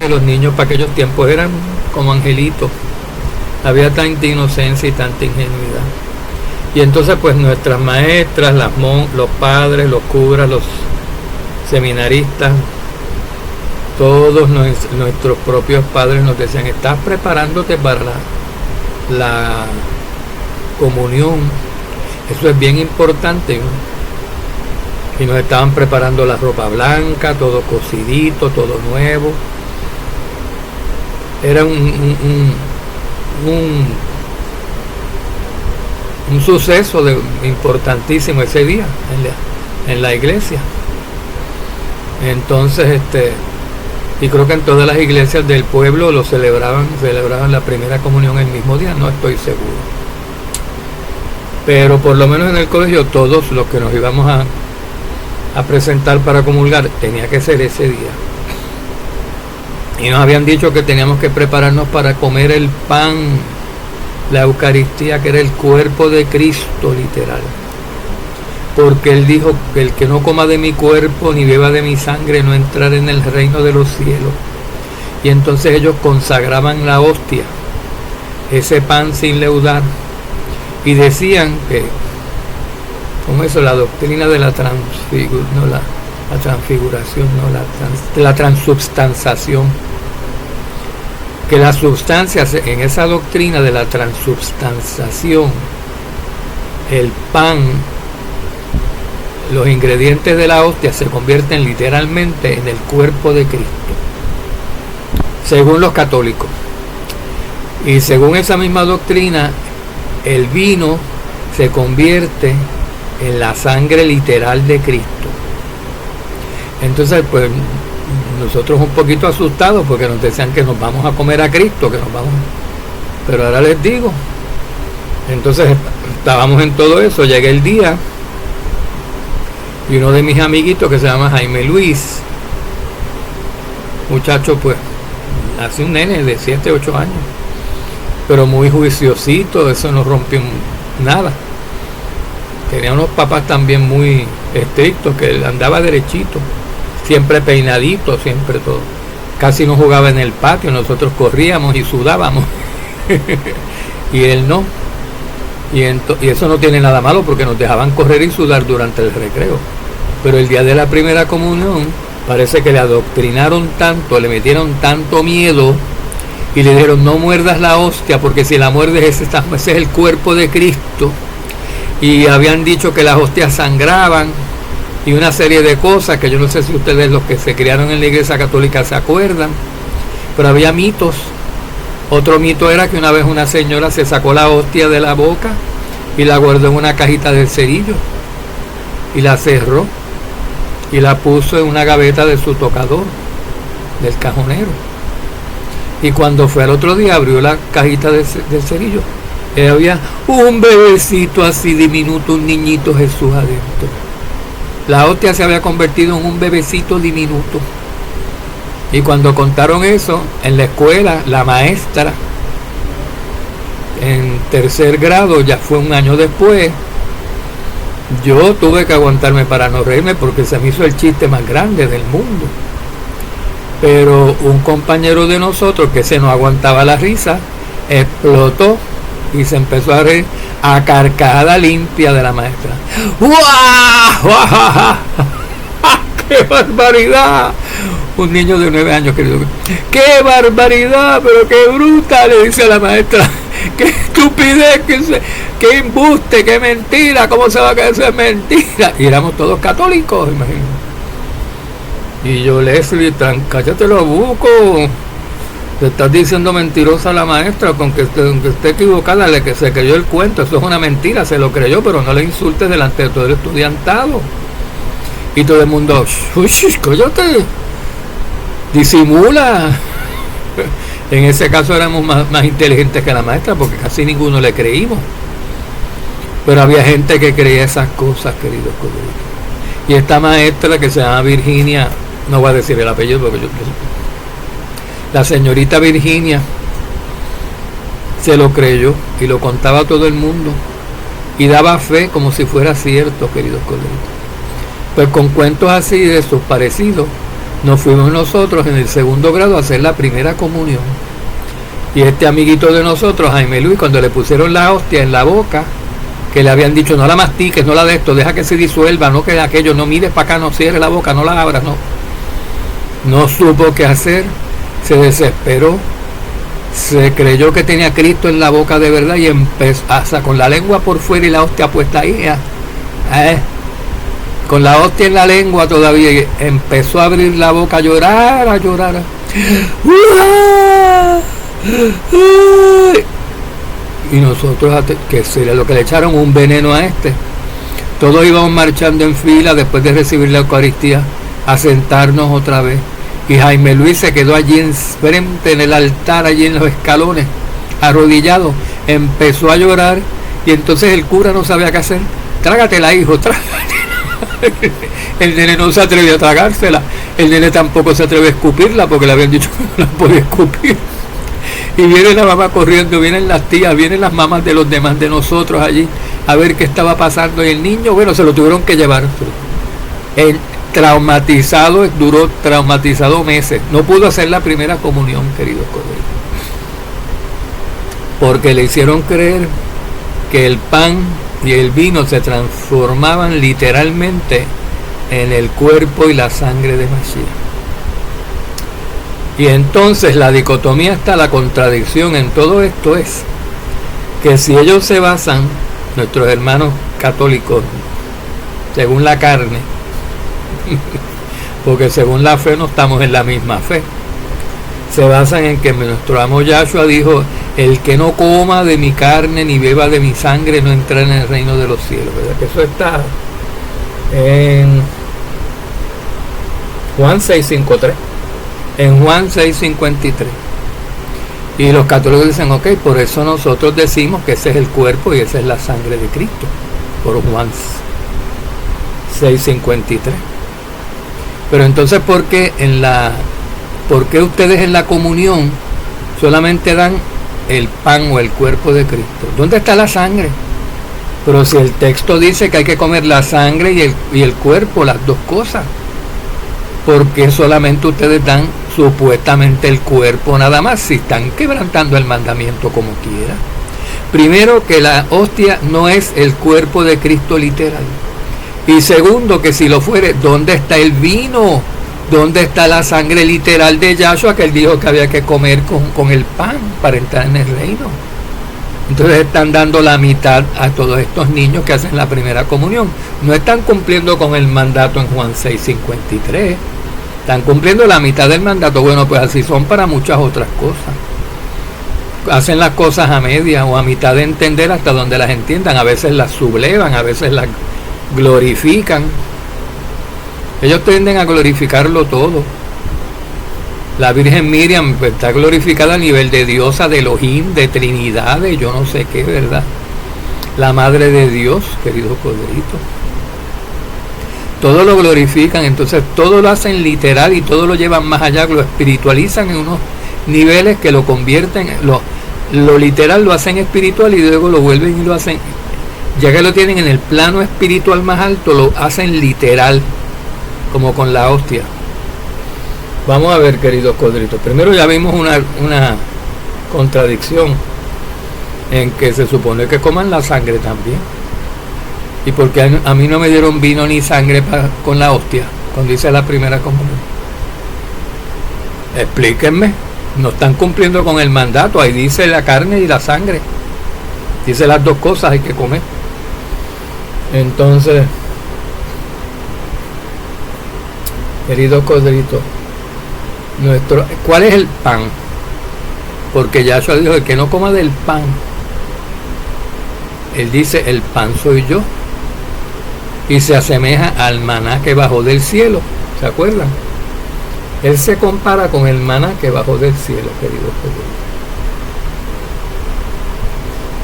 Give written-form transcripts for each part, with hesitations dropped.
Los niños para aquellos tiempos eran como angelitos. Había tanta inocencia y tanta ingenuidad. Y entonces pues nuestras maestras, los padres, los curas, los seminaristas, todos nuestros propios padres nos decían: estás preparándote para la comunión. Eso es bien importante, ¿no? Y nos estaban preparando la ropa blanca, todo cocidito, todo nuevo. Era un suceso importantísimo ese día en la iglesia. Entonces y creo que en todas las iglesias del pueblo lo celebraban la primera comunión el mismo día, no estoy seguro, pero por lo menos en el colegio todos los que nos íbamos a presentar para comulgar tenía que ser ese día. Y nos habían dicho que teníamos que prepararnos para comer el pan, la Eucaristía, que era el cuerpo de Cristo, literal. Porque Él dijo que el que no coma de mi cuerpo ni beba de mi sangre no entrará en el reino de los cielos. Y entonces ellos consagraban la hostia, ese pan sin leudar, y decían que, como eso, la doctrina de la la transubstanciación, que las sustancias en esa doctrina de la transubstanciación, el pan, los ingredientes de la hostia se convierten literalmente en el cuerpo de Cristo, según los católicos. Y según esa misma doctrina, el vino se convierte en la sangre literal de Cristo. Entonces, pues nosotros un poquito asustados porque nos decían que nos vamos a comer a Cristo, pero ahora les digo. Entonces estábamos en todo eso, llegué el día y uno de mis amiguitos, que se llama Jaime Luis, muchacho, pues así un nene de 7, 8 años, pero muy juiciosito, eso no rompió nada. Tenía unos papás también muy estrictos, que él andaba derechito, siempre peinadito, siempre todo. Casi no jugaba en el patio, nosotros corríamos y sudábamos. Y él no. Y eso no tiene nada malo, porque nos dejaban correr y sudar durante el recreo. Pero el día de la primera comunión parece que le adoctrinaron tanto, le metieron tanto miedo y le dijeron: no muerdas la hostia, porque si la muerdes ese es el cuerpo de Cristo. Y habían dicho que las hostias sangraban y una serie de cosas que yo no sé si ustedes, los que se criaron en la iglesia católica, se acuerdan, pero había mitos. Otro mito era que una vez una señora se sacó la hostia de la boca y la guardó en una cajita del cerillo y la cerró y la puso en una gaveta de su tocador, del cajonero. Y cuando fue al otro día, abrió la cajita del cerillo y había un bebecito así diminuto, un niñito Jesús adentro. La hostia se había convertido en un bebecito diminuto. Y cuando contaron eso en la escuela, la maestra, en 3er grado, ya fue un año después, yo tuve que aguantarme para no reírme, porque se me hizo el chiste más grande del mundo. Pero un compañero de nosotros, que se no aguantaba la risa, explotó y se empezó a reír a carcajada limpia de la maestra. ¡Guau! ¡Qué barbaridad! Un niño de 9 años, querido. ¡Qué barbaridad! ¡Pero qué bruta! Le dice a la maestra. ¡Qué estupidez! ¡Qué embuste! ¡Qué mentira! ¿Cómo se va a caer eso? Es mentira. Y éramos todos católicos, imagínate. Y yo, Leslie, cállate los bucos. Te estás diciendo mentirosa a la maestra, con que esté equivocada, que se creyó el cuento. Eso es una mentira, se lo creyó, pero no le insultes delante de todo el estudiantado. Y todo el mundo, ¡uy, cállate! Disimula. En ese caso éramos más inteligentes que la maestra, porque casi ninguno le creímos. Pero había gente que creía esas cosas, queridos colegas. Y esta maestra, que se llama Virginia, no voy a decir el apellido porque la señorita Virginia se lo creyó y lo contaba a todo el mundo y daba fe como si fuera cierto, queridos colegas. Pues con cuentos así de esos parecidos, nos fuimos nosotros en el segundo grado a hacer la primera comunión. Y este amiguito de nosotros, Jaime Luis, cuando le pusieron la hostia en la boca, que le habían dicho, no la mastiques, no la de esto, deja que se disuelva, no que aquello, no mires para acá, no cierres la boca, no la abras, no supo qué hacer, se desesperó, se creyó que tenía Cristo en la boca de verdad y empezó, hasta con la lengua por fuera y la hostia puesta ahí, con la hostia en la lengua todavía, y empezó a abrir la boca, a llorar, y nosotros, que sería lo que le echaron un veneno a este, todos íbamos marchando en fila después de recibir la Eucaristía a sentarnos otra vez, y Jaime Luis se quedó allí enfrente en el altar, allí en los escalones, arrodillado, empezó a llorar, y entonces el cura no sabía qué hacer. Trágatela, hijo, trágatela. El nene no se atrevió a tragársela, el nene tampoco se atrevió a escupirla porque le habían dicho que no la podía escupir. Y viene la mamá corriendo, vienen las tías, vienen las mamás de los demás de nosotros allí a ver qué estaba pasando, y el niño, bueno, se lo tuvieron que llevar. El traumatizado, duró traumatizado meses, no pudo hacer la primera comunión, queridos colegas, porque le hicieron creer que el pan y el vino se transformaban literalmente en el cuerpo y la sangre de Mashiach. Y entonces la dicotomía está, la contradicción en todo esto es que si ellos se basan, nuestros hermanos católicos, según la carne, porque según la fe no estamos en la misma fe, se basan en que nuestro amo Yahshua dijo, el que no coma de mi carne ni beba de mi sangre no entra en el reino de los cielos, ¿verdad? Que eso está en Juan 6:53, en Juan 6:53. Y los católicos dicen, ok, por eso nosotros decimos que ese es el cuerpo y esa es la sangre de Cristo, por Juan 6:53. Pero entonces, ¿por qué ustedes en la comunión solamente dan el pan o el cuerpo de Cristo? ¿Dónde está la sangre? Pero si el texto dice que hay que comer la sangre y el cuerpo, las dos cosas, ¿por qué solamente ustedes dan supuestamente el cuerpo nada más, si están quebrantando el mandamiento como quiera? Primero, que la hostia no es el cuerpo de Cristo literal. Y segundo, que si lo fuere, ¿dónde está el vino? ¿Dónde está la sangre literal de Yahshua que él dijo que había que comer con el pan para entrar en el reino? Entonces están dando la mitad a todos estos niños que hacen la primera comunión. No están cumpliendo con el mandato en Juan 6:53. Están cumpliendo la mitad del mandato. Bueno, pues así son para muchas otras cosas. Hacen las cosas a media o a mitad de entender hasta donde las entiendan. A veces las sublevan, a veces las glorifican. Ellos tienden a glorificarlo todo. La Virgen Miriam está glorificada a nivel de diosa, de Elohim, de Trinidad, de yo no sé qué, ¿verdad? La Madre de Dios, querido Codrito. Todo lo glorifican, entonces todo lo hacen literal y todo lo llevan más allá, lo espiritualizan en unos niveles que lo convierten, lo literal lo hacen espiritual y luego lo vuelven y lo hacen, ya que lo tienen en el plano espiritual más alto, lo hacen literal, como con la hostia. Vamos a ver, queridos Codritos. Primero ya vimos una contradicción en que se supone que coman la sangre también. ¿Y porque a mí no me dieron vino ni sangre con la hostia cuando hice la primera comunión? Explíquenme. No están cumpliendo con el mandato. Ahí dice la carne y la sangre. Dice las dos cosas hay que comer. Entonces, queridos Codritos, ¿cuál es el pan? Porque Yahshua dijo, el que no coma del pan, él dice, el pan soy yo, y se asemeja al maná que bajó del cielo. ¿Se acuerdan? Él se compara con el maná que bajó del cielo, queridos.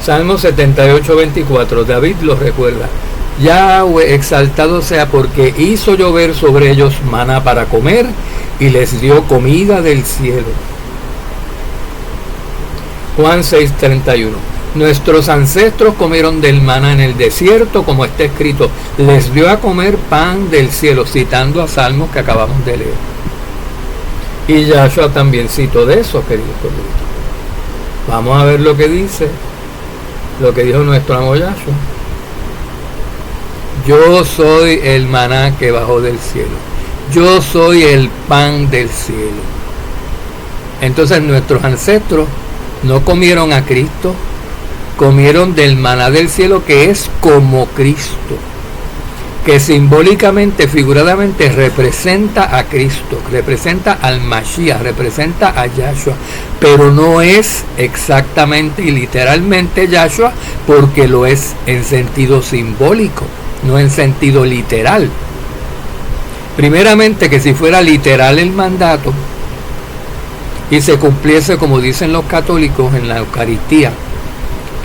Salmo 78:24, David lo recuerda. Yahweh exaltado sea porque hizo llover sobre ellos maná para comer y les dio comida del cielo. Juan 6:31. Nuestros ancestros comieron del maná en el desierto, como está escrito, les dio a comer pan del cielo, citando a Salmos que acabamos de leer. Y Yahshua también citó de eso, queridos colegas. Vamos a ver lo que dice, lo que dijo nuestro amo Yahshua. Yo soy el maná que bajó del cielo. Yo soy el pan del cielo. Entonces nuestros ancestros no comieron a Cristo, comieron del maná del cielo, que es como Cristo, que simbólicamente, figuradamente representa a Cristo, representa al Mashiach, representa a Yahshua, pero no es exactamente y literalmente Yahshua, porque lo es en sentido simbólico, no en sentido literal. Primeramente, que si fuera literal el mandato y se cumpliese, como dicen los católicos en la Eucaristía,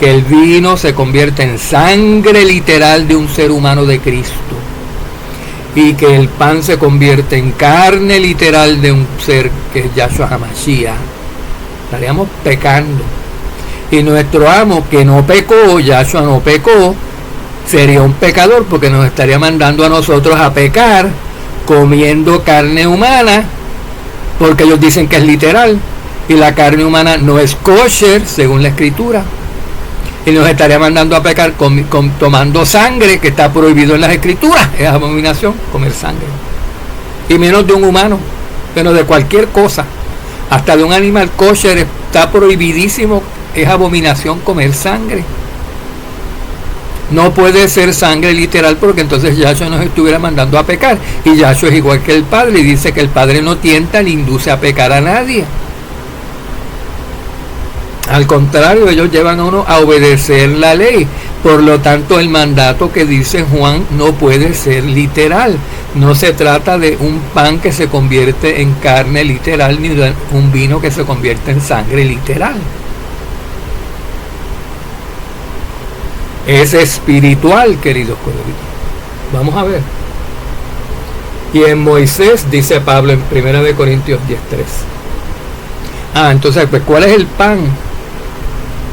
que el vino se convierte en sangre literal de un ser humano de Cristo, y que el pan se convierte en carne literal de un ser que es Yahshua HaMashiach, estaríamos pecando. Y nuestro amo, que no pecó, Yahshua no pecó, sería un pecador, porque nos estaría mandando a nosotros a pecar comiendo carne humana, porque ellos dicen que es literal, y la carne humana no es kosher según la escritura, y nos estaría mandando a pecar tomando sangre, que está prohibido en las escrituras. Es abominación comer sangre, y menos de un humano, menos de cualquier cosa, hasta de un animal kosher está prohibidísimo. Es abominación comer sangre. No puede ser sangre literal, porque entonces Yahshua nos estuviera mandando a pecar, y Yahshua es igual que el Padre, y dice que el Padre no tienta ni induce a pecar a nadie. Al contrario, ellos llevan a uno a obedecer la ley. Por lo tanto, el mandato que dice Juan no puede ser literal. No se trata de un pan que se convierte en carne literal, ni de un vino que se convierte en sangre literal. Es espiritual, queridos colegas. Vamos a ver. Y en Moisés, dice Pablo en 1 Corintios 10:3. Entonces, pues, ¿cuál es el pan?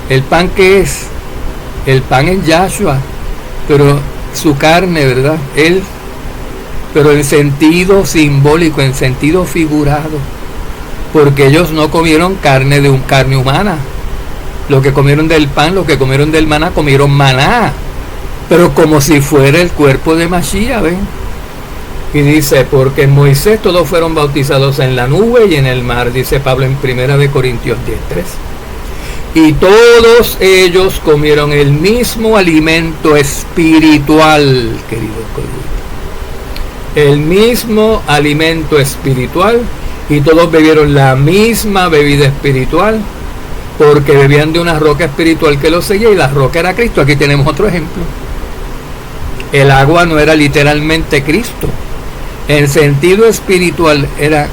¿El pan qué es? El pan es Yahshua, pero su carne, ¿verdad? Él, pero en sentido simbólico, en sentido figurado, porque ellos no comieron carne de carne humana. Lo que comieron del pan, lo que comieron del maná, comieron maná, pero como si fuera el cuerpo de Mashiach, ¿ven? Y dice, porque en Moisés todos fueron bautizados en la nube y en el mar, dice Pablo en 1 Corintios 10:3. Y todos ellos comieron el mismo alimento espiritual, queridos colegas. El mismo alimento espiritual, y todos bebieron la misma bebida espiritual, porque bebían de una roca espiritual que los seguía, y la roca era Cristo. Aquí tenemos otro ejemplo. El agua no era literalmente Cristo. En sentido espiritual era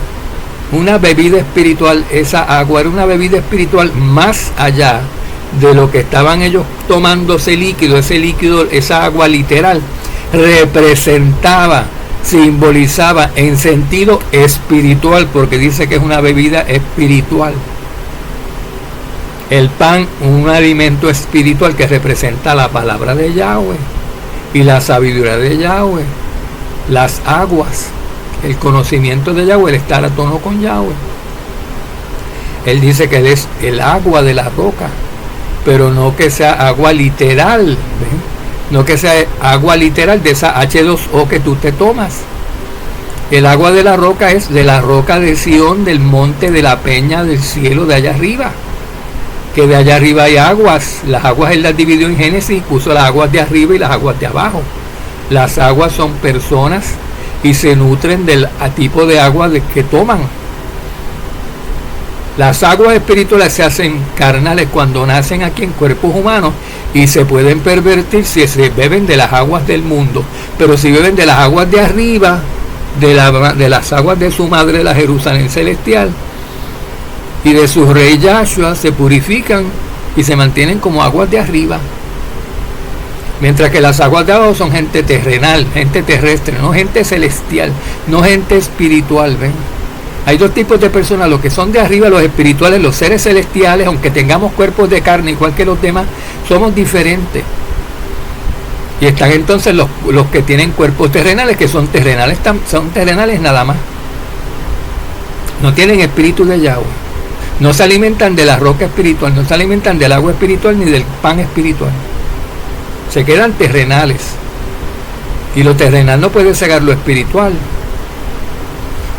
una bebida espiritual. Esa agua era una bebida espiritual más allá de lo que estaban ellos tomando ese líquido. Ese líquido, esa agua literal, representaba, simbolizaba en sentido espiritual, porque dice que es una bebida espiritual. El pan, un alimento espiritual que representa la palabra de Yahweh y la sabiduría de Yahweh. Las aguas, el conocimiento de Yahweh, el estar a tono con Yahweh. Él dice que Él es el agua de la roca, pero no que sea agua literal, ¿ven? No que sea agua literal de esa H2O que tú te tomas. El agua de la roca es de la roca de Sión, del monte de la peña del cielo de allá arriba. Que de allá arriba hay aguas. Las aguas Él las dividió en Génesis, puso las aguas de arriba y las aguas de abajo. Las aguas son personas y se nutren del tipo de agua que toman. Las aguas espirituales se hacen carnales cuando nacen aquí en cuerpos humanos, y se pueden pervertir si se beben de las aguas del mundo. Pero si beben de las aguas de arriba, de las aguas de su madre, la Jerusalén celestial, y de su rey Yahshua, se purifican y se mantienen como aguas de arriba. Mientras que las aguas de abajo son gente terrenal, gente terrestre, no gente celestial, no gente espiritual, ¿ven? Hay dos tipos de personas, los que son de arriba, los espirituales, los seres celestiales. Aunque tengamos cuerpos de carne igual que los demás, somos diferentes. Y están entonces los que tienen cuerpos terrenales, que son terrenales nada más. no tienen espíritu de Yahweh, no se alimentan de la roca espiritual, no se alimentan del agua espiritual ni del pan espiritual, se quedan terrenales, y lo terrenal no puede cegar lo espiritual.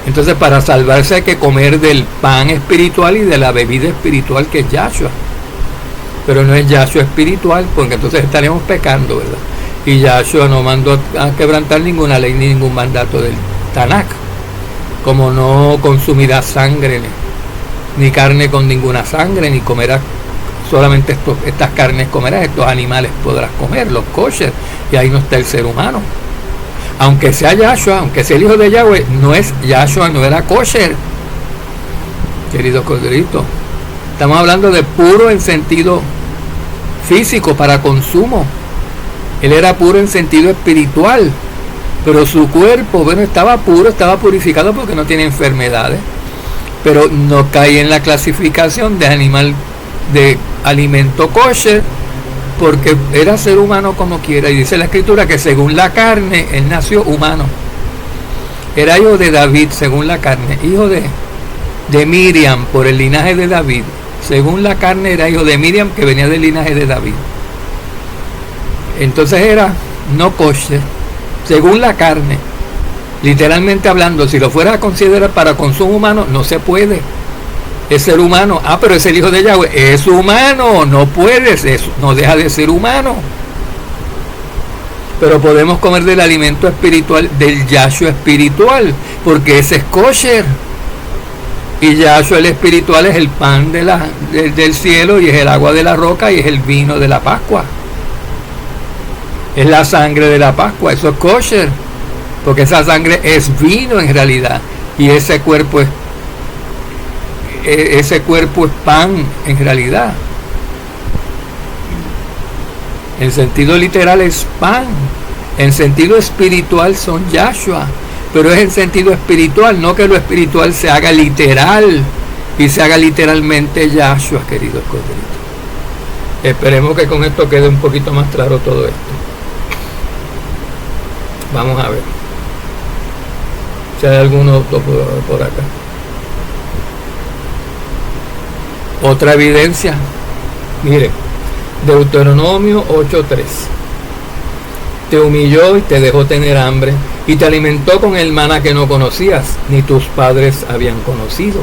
Entonces, para salvarse hay que comer del pan espiritual y de la bebida espiritual, que es Yahshua. Pero no es Yahshua espiritual, porque entonces estaremos pecando, ¿verdad? Y Yahshua no mandó a quebrantar ninguna ley ni ningún mandato del Tanakh, como no consumirás sangre ni carne con ninguna sangre, ni comerás solamente estas carnes comerás, estos animales podrás comer, los kosher, y ahí no está el ser humano. Aunque sea Yahshua, aunque sea el hijo de Yahweh, no es Yahshua, no era kosher, querido corderito. Estamos hablando de puro en sentido físico, para consumo. Él era puro en sentido espiritual, pero su cuerpo, bueno, estaba puro, estaba purificado porque no tiene enfermedades, pero no cae en la clasificación de animal, de alimento kosher, porque era ser humano como quiera. Y dice la escritura que según la carne él nació humano, era hijo de David según la carne, hijo de Miriam por el linaje de David. Según la carne era hijo de Miriam, que venía del linaje de David. Entonces era no kosher según la carne, literalmente hablando. Si lo fuera a considerar para consumo humano, no se puede. Es ser humano. Pero es el hijo de Yahweh, es humano, no puedes, no deja de ser humano. Pero podemos comer del alimento espiritual, del Yahshua espiritual, porque ese es kosher. Y Yahshua el espiritual es el pan del cielo, y es el agua de la roca, y es el vino de la Pascua. Es la sangre de la Pascua, eso es kosher, porque esa sangre es vino en realidad, y ese cuerpo es pan en realidad. En sentido literal es pan, en sentido espiritual son Yahshua, pero es en sentido espiritual, no que lo espiritual se haga literal y se haga literalmente Yahshua, queridos corderitos. Esperemos que con esto quede un poquito más claro todo esto. Vamos a ver si hay alguno por acá. Otra evidencia, mire, Deuteronomio 8:3. Te humilló y te dejó tener hambre, y te alimentó con el maná que no conocías, ni tus padres habían conocido,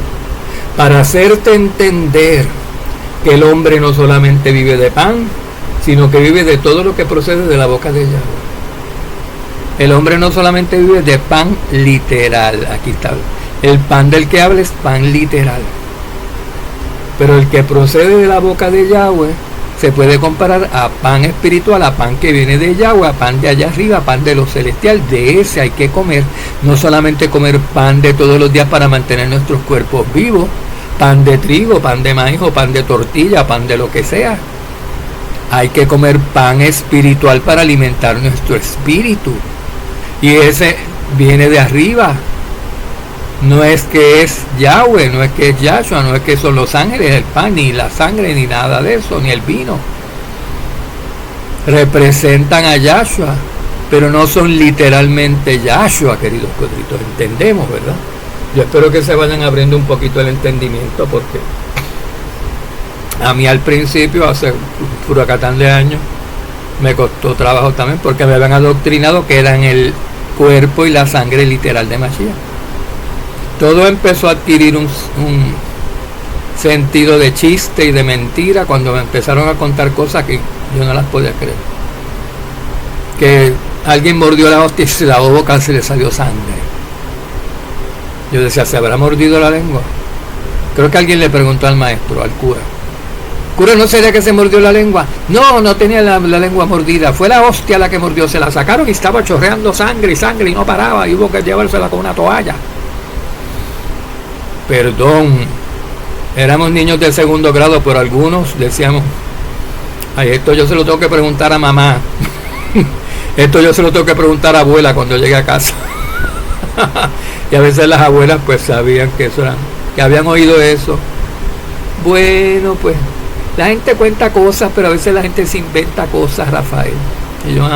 para hacerte entender que el hombre no solamente vive de pan, sino que vive de todo lo que procede de la boca de Yahweh. El hombre no solamente vive de pan literal, aquí está, el pan del que habla es pan literal, pero el que procede de la boca de Yahweh se puede comparar a pan espiritual, a pan que viene de Yahweh, a pan de allá arriba, pan de lo celestial. De ese hay que comer, no solamente comer pan de todos los días para mantener nuestros cuerpos vivos, pan de trigo, pan de maíz o pan de tortilla, pan de lo que sea. Hay que comer pan espiritual para alimentar nuestro espíritu, y ese viene de arriba. No es que es Yahweh, no es que es Yahshua, no es que son los ángeles, el pan, ni la sangre, ni nada de eso, ni el vino. Representan a Yahshua, pero no son literalmente Yahshua, queridos corderitos. Entendemos, ¿verdad? Yo espero que se vayan abriendo un poquito el entendimiento, porque a mí al principio, hace furacatán de años, me costó trabajo también, porque me habían adoctrinado que eran el cuerpo y la sangre literal de Mashiach. Todo empezó a adquirir un sentido de chiste y de mentira cuando me empezaron a contar cosas que yo no las podía creer. Que alguien mordió la hostia y se lavó boca y se le salió sangre. Yo decía, ¿se habrá mordido la lengua? Creo que alguien le preguntó al maestro, al cura. ¿Cura, no sería que se mordió la lengua? No, no tenía la lengua mordida, fue la hostia la que mordió. Se la sacaron y estaba chorreando sangre y no paraba, y hubo que llevársela con una toalla. Perdón, éramos niños de segundo grado, pero algunos decíamos, ay, esto yo se lo tengo que preguntar a mamá, esto yo se lo tengo que preguntar a abuela cuando llegue a casa. Y a veces las abuelas pues sabían que eso era, que habían oído eso. Bueno, pues la gente cuenta cosas, pero a veces la gente se inventa cosas, Rafael. Y yo,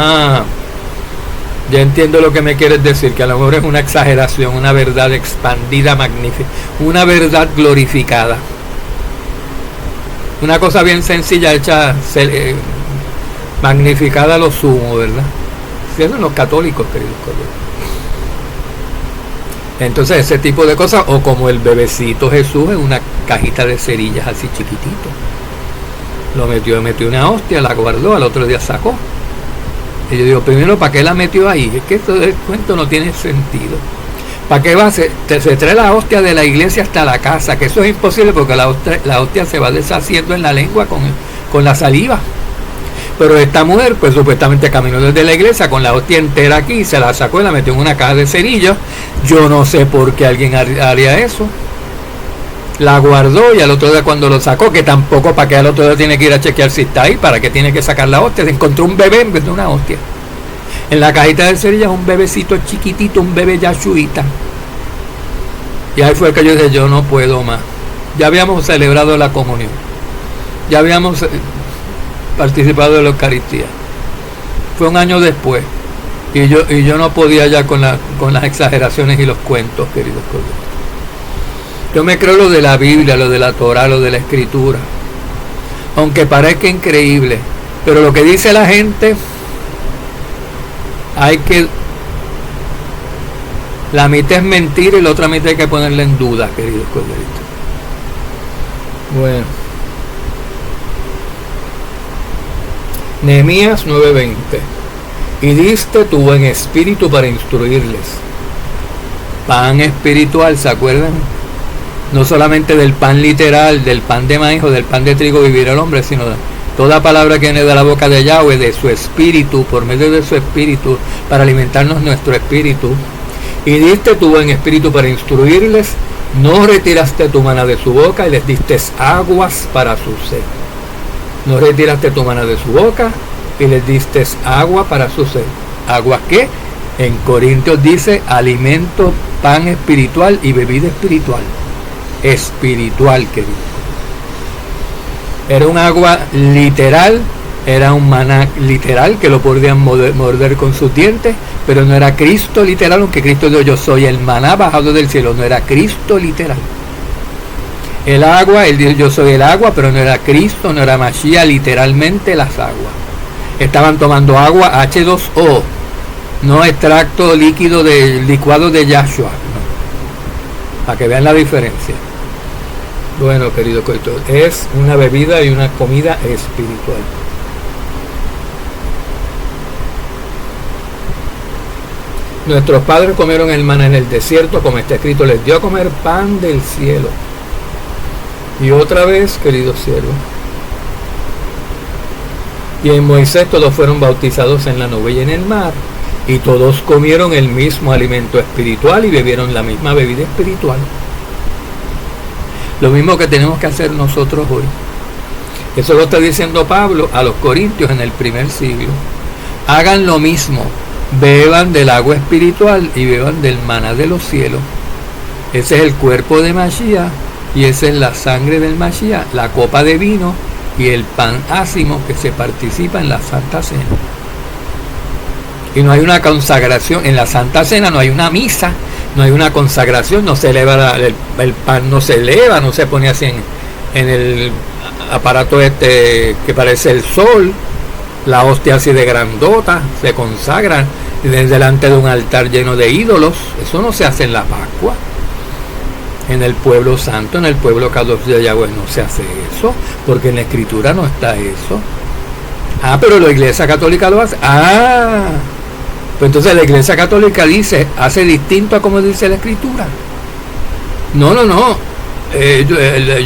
Yo entiendo lo que me quieres decir, que a lo mejor es una exageración, una verdad expandida, magnífica, una verdad glorificada. Una cosa bien sencilla, hecha, magnificada a lo sumo, ¿verdad? Eso son los católicos, queridos colegas. Entonces ese tipo de cosas, o como el bebecito Jesús en una cajita de cerillas así chiquitito. Lo metió una hostia, la guardó, al otro día sacó. Y yo digo, primero, ¿para qué la metió ahí? Es que esto del cuento no tiene sentido. ¿Para qué va? Se trae la hostia de la iglesia hasta la casa, que eso es imposible porque la hostia se va deshaciendo en la lengua con la saliva. Pero esta mujer, pues supuestamente caminó desde la iglesia con la hostia entera aquí, se la sacó y la metió en una caja de cerillos. Yo no sé por qué alguien haría eso. La guardó y al otro día cuando lo sacó, que tampoco para que al otro día tiene que ir a chequear si está ahí, para que tiene que sacar la hostia, se encontró un bebé en vez de una hostia. En la cajita de cerillas un bebecito chiquitito, un bebé yashuita. Y ahí fue que yo dije, yo no puedo más. Ya habíamos celebrado la comunión, ya habíamos participado de la Eucaristía. Fue un año después y yo no podía ya con las exageraciones y los cuentos, queridos colegas. Yo me creo lo de la Biblia, lo de la Torá, lo de la Escritura, aunque parezca increíble, pero lo que dice la gente la mitad es mentira y la otra mitad hay que ponerla en duda, queridos colegas. Bueno, Nehemías 9:20. Y diste tu buen espíritu para instruirles. Pan espiritual, ¿se acuerdan? No solamente del pan literal, del pan de maíz o del pan de trigo vivirá el hombre, sino de toda palabra que viene de la boca de Yahweh, de su espíritu, por medio de su espíritu, para alimentarnos nuestro espíritu. Y diste tu buen espíritu para instruirles, no retiraste tu mano de su boca y les diste aguas para su sed. No retiraste tu mano de su boca y les diste agua para su sed. ¿Agua qué? En Corintios dice alimento, pan espiritual y bebida espiritual. Espiritual, querido. Era un agua literal, era un maná literal que lo podían morder con sus dientes, pero no era Cristo literal, aunque Cristo dijo yo soy el maná bajado del cielo, no era Cristo literal. El agua, él dijo yo soy el agua, pero no era Cristo, no era Mashiach literalmente las aguas. Estaban tomando agua H2O, no extracto líquido del licuado de Yahshua, no. Para que vean la diferencia. Bueno, querido coito, es una bebida y una comida espiritual. Nuestros padres comieron el maná en el desierto, como está escrito, les dio a comer pan del cielo. Y otra vez, queridos siervos, y en Moisés todos fueron bautizados en la nube y en el mar, y todos comieron el mismo alimento espiritual y bebieron la misma bebida espiritual. Lo mismo que tenemos que hacer nosotros hoy. Eso lo está diciendo Pablo a los corintios en el primer siglo. Hagan lo mismo, beban del agua espiritual y beban del maná de los cielos. Ese es el cuerpo de Mashiach y esa es la sangre del Mashiach, la copa de vino y el pan ácimo que se participa en la Santa Cena. Y no hay una consagración, en la Santa Cena no hay una misa, no hay una consagración, no se eleva el pan, no se eleva, no se pone así en el aparato que parece el sol, la hostia así de grandota, se consagra delante de un altar lleno de ídolos. Eso no se hace en la Pascua. En el pueblo santo, en el pueblo Kadosh de Yahweh no se hace eso, porque en la Escritura no está eso. Pero la Iglesia Católica lo hace. Pues entonces la Iglesia Católica hace distinto a como dice la Escritura. No.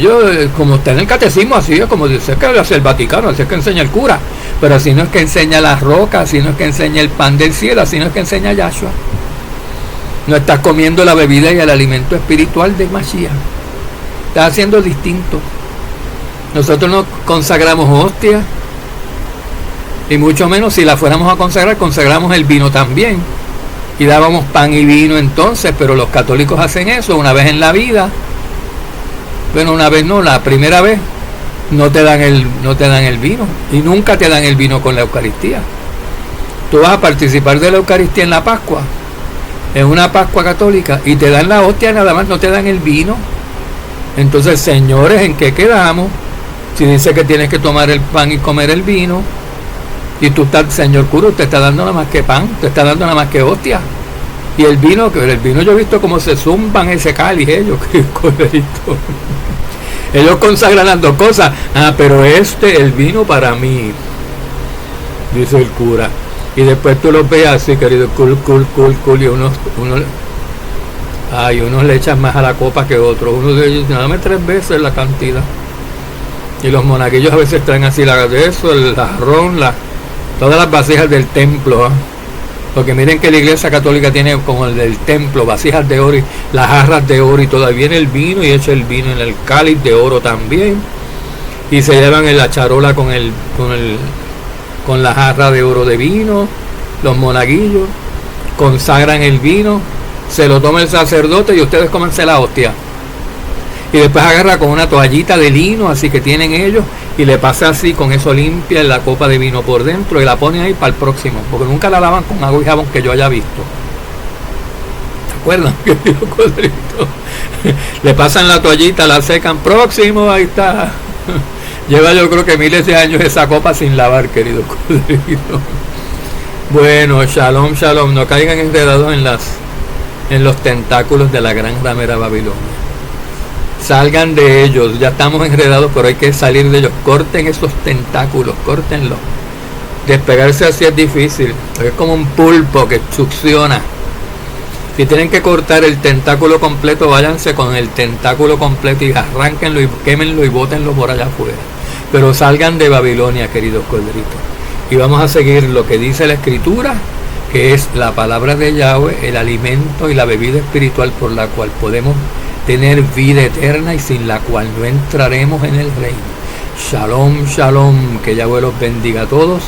Yo como está en el catecismo, así es como dice que hace el Vaticano, así es que enseña el cura. Pero así no es que enseña las rocas, así no es que enseña el pan del cielo, así no es que enseña Yahshua. No estás comiendo la bebida y el alimento espiritual de Mashiach. Estás haciendo distinto. Nosotros no consagramos hostia, y mucho menos si la fuéramos a consagrar, consagramos el vino también. Y dábamos pan y vino entonces, pero los católicos hacen eso una vez en la vida. Bueno, una vez no, la primera vez no te dan el vino. Y nunca te dan el vino con la Eucaristía. Tú vas a participar de la Eucaristía en la Pascua, en una Pascua católica, y te dan la hostia nada más, no te dan el vino. Entonces, señores, ¿en qué quedamos? Si dice que tienes que tomar el pan y comer el vino, y tú estás, señor cura, usted está dando nada más que pan, te está dando nada más que hostia. Y el vino yo he visto cómo se zumban ese cáliz ellos, que correcto. Ellos consagran las dos cosas. Pero el vino para mí, dice el cura. Y después tú los ves así, querido, cool, y unos le echan más a la copa que otros. Uno de ellos, dame 3 veces la cantidad. Y los monaguillos a veces traen así el jarrón, todas las vasijas del templo, ¿eh? Porque miren que la iglesia católica tiene como el del templo, vasijas de oro, y las jarras de oro, y todavía viene el vino, y echa el vino en el cáliz de oro también, y se llevan en la charola con la jarra de oro de vino. Los monaguillos consagran el vino, se lo toma el sacerdote y ustedes cómense la hostia. Y después agarra con una toallita de lino, así que tienen ellos, y le pasa así, con eso limpia la copa de vino por dentro y la pone ahí para el próximo, porque nunca la lavan con agua y jabón que yo haya visto. ¿Se acuerdan? Le pasan la toallita, la secan, próximo, ahí está. Lleva yo creo que miles de años esa copa sin lavar, querido codrito. Bueno, shalom, no caigan enredados en los tentáculos de la gran ramera Babilonia. Salgan de ellos, ya estamos enredados, pero hay que salir de ellos. Corten esos tentáculos, córtenlos. Despegarse así es difícil, es como un pulpo que succiona. Si tienen que cortar el tentáculo completo, váyanse con el tentáculo completo y arránquenlo y quémenlo y bótenlo por allá afuera. Pero salgan de Babilonia, queridos corderitos. Y vamos a seguir lo que dice la Escritura, que es la palabra de Yahweh, el alimento y la bebida espiritual por la cual podemos tener vida eterna y sin la cual no entraremos en el reino. Shalom, que Yahweh los bendiga a todos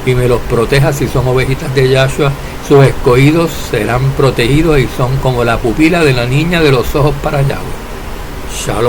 y me los proteja. Si son ovejitas de Yahshua, sus escogidos serán protegidos y son como la pupila de la niña de los ojos para Yahweh. Shalom.